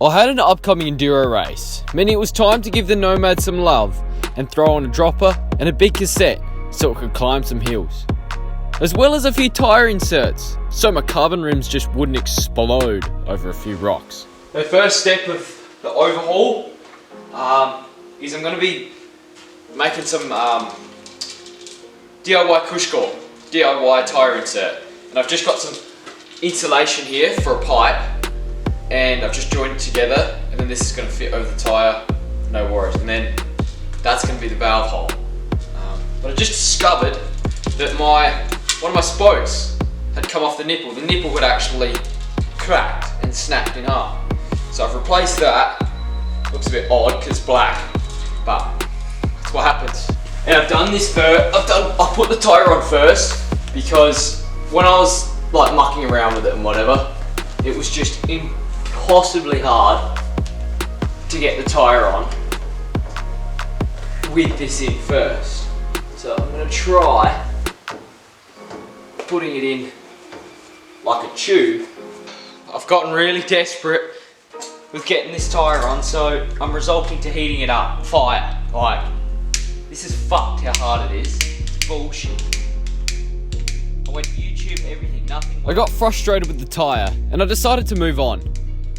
I had an upcoming enduro race, meaning it was time to give the Nomad some love and throw on a dropper and a big cassette so it could climb some hills. As well as a few tyre inserts, so my carbon rims just wouldn't explode over a few rocks. The first step of the overhaul is I'm going to be making some DIY Cushcore, DIY tyre insert. And I've just got some insulation here for a pipe, and I've just joined it together, and then this is going to fit over the tyre, no worries. And then that's going to be the valve hole. But I just discovered that one of my spokes had come off the nipple. The nipple had actually cracked and snapped in half. So I've replaced that. Looks a bit odd because it's black, but that's what happens. And I've done this I put the tyre on first because when I was like mucking around with it and whatever, it was just impossibly hard to get the tyre on with this in first. So I'm going to try putting it in like a tube. I've gotten really desperate with getting this tyre on, so I'm resorting to heating it up. Fire. Like, this is fucked how hard it is. It's bullshit. I went YouTube, everything, nothing. I got frustrated with the tyre and I decided to move on.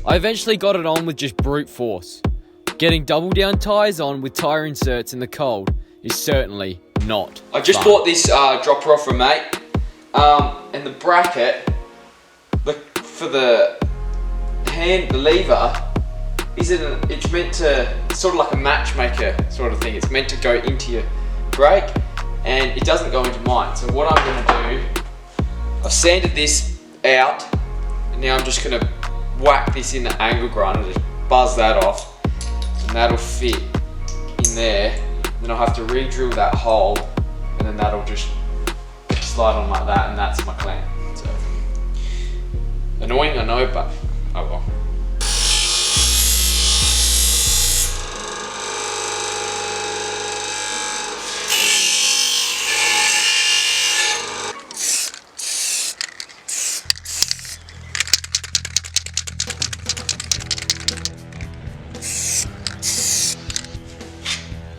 I eventually got it on with just brute force. Getting double down tyres on with tyre inserts in the cold is certainly not I just fun. Bought this dropper off a mate, and the bracket for the lever it's meant to, sort of like a matchmaker sort of thing. It's meant to go into your brake, and it doesn't go into mine. So what I'm going to do, I've sanded this out, and now I'm just going to whack this in the angle grinder, just buzz that off, and that'll fit in there. Then I'll have to re-drill that hole, and then that'll just slide on like that, and that's my clamp. So annoying, I know, but oh well.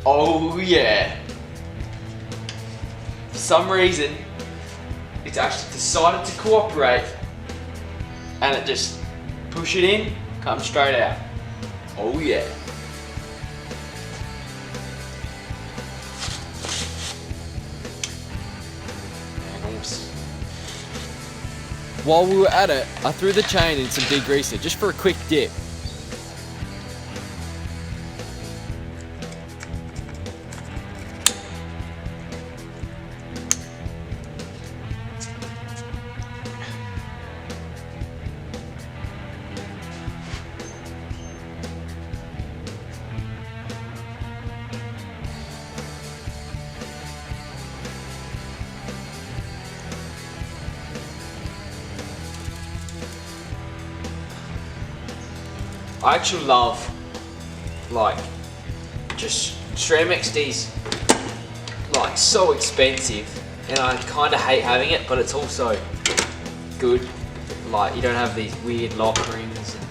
Oh yeah. For some reason, it's actually decided to cooperate, and it just push it in, come straight out. Oh yeah. While we were at it, I threw the chain in some degreaser just for a quick dip. I actually love, like, just SRAM XD's like so expensive, and I kind of hate having it, but it's also good. Like, you don't have these weird lock rings and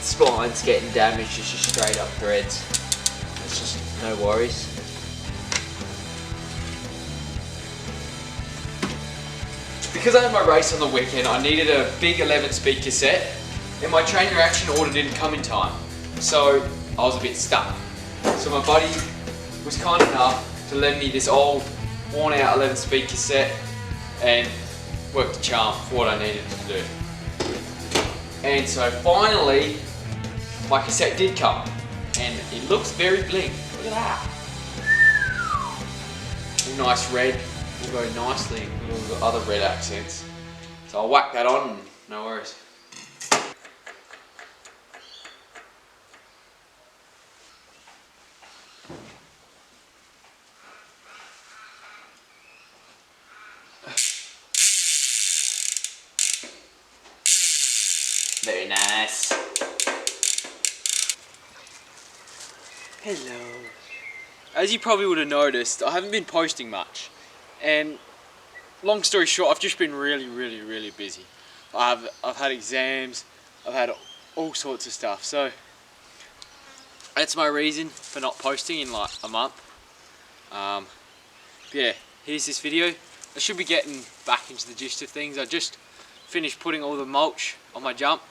splines getting damaged. It's just straight up threads. It's just no worries. Because I had my race on the weekend, I needed a big 11-speed cassette, and my train reaction order didn't come in time, so I was a bit stuck. So my buddy was kind enough to lend me this old, worn out 11-speed cassette, and worked a charm for what I needed to do. And so finally, my cassette did come, and it looks very bling. Look at that. A nice red will go nicely with all the other red accents. So I'll whack that on, and no worries. Very nice. Hello. As you probably would have noticed, I haven't been posting much, and long story short, I've just been really busy. I've had exams, I've had all sorts of stuff. So that's my reason for not posting in like a month. Yeah, here's this video. I should be getting back into the gist of things. I just finished putting all the mulch on my jump,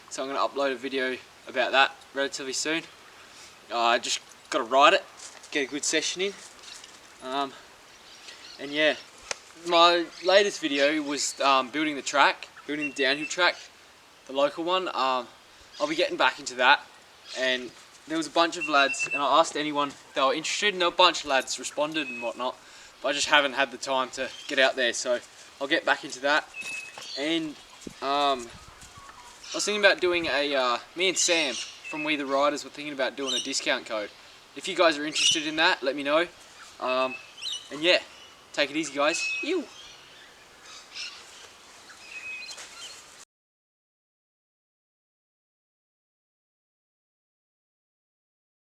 so I'm going to upload a video about that relatively soon. I just got to ride it, get a good session in. And yeah, my latest video was building the downhill track, the local one. I'll be getting back into that, and there was a bunch of lads, and I asked anyone if they were interested, and a bunch of lads responded and whatnot, but I just haven't had the time to get out there, so I'll get back into that. And I was thinking about doing me and Sam from We The Riders were thinking about doing a discount code. If you guys are interested in that, let me know. And yeah, take it easy guys. Ew.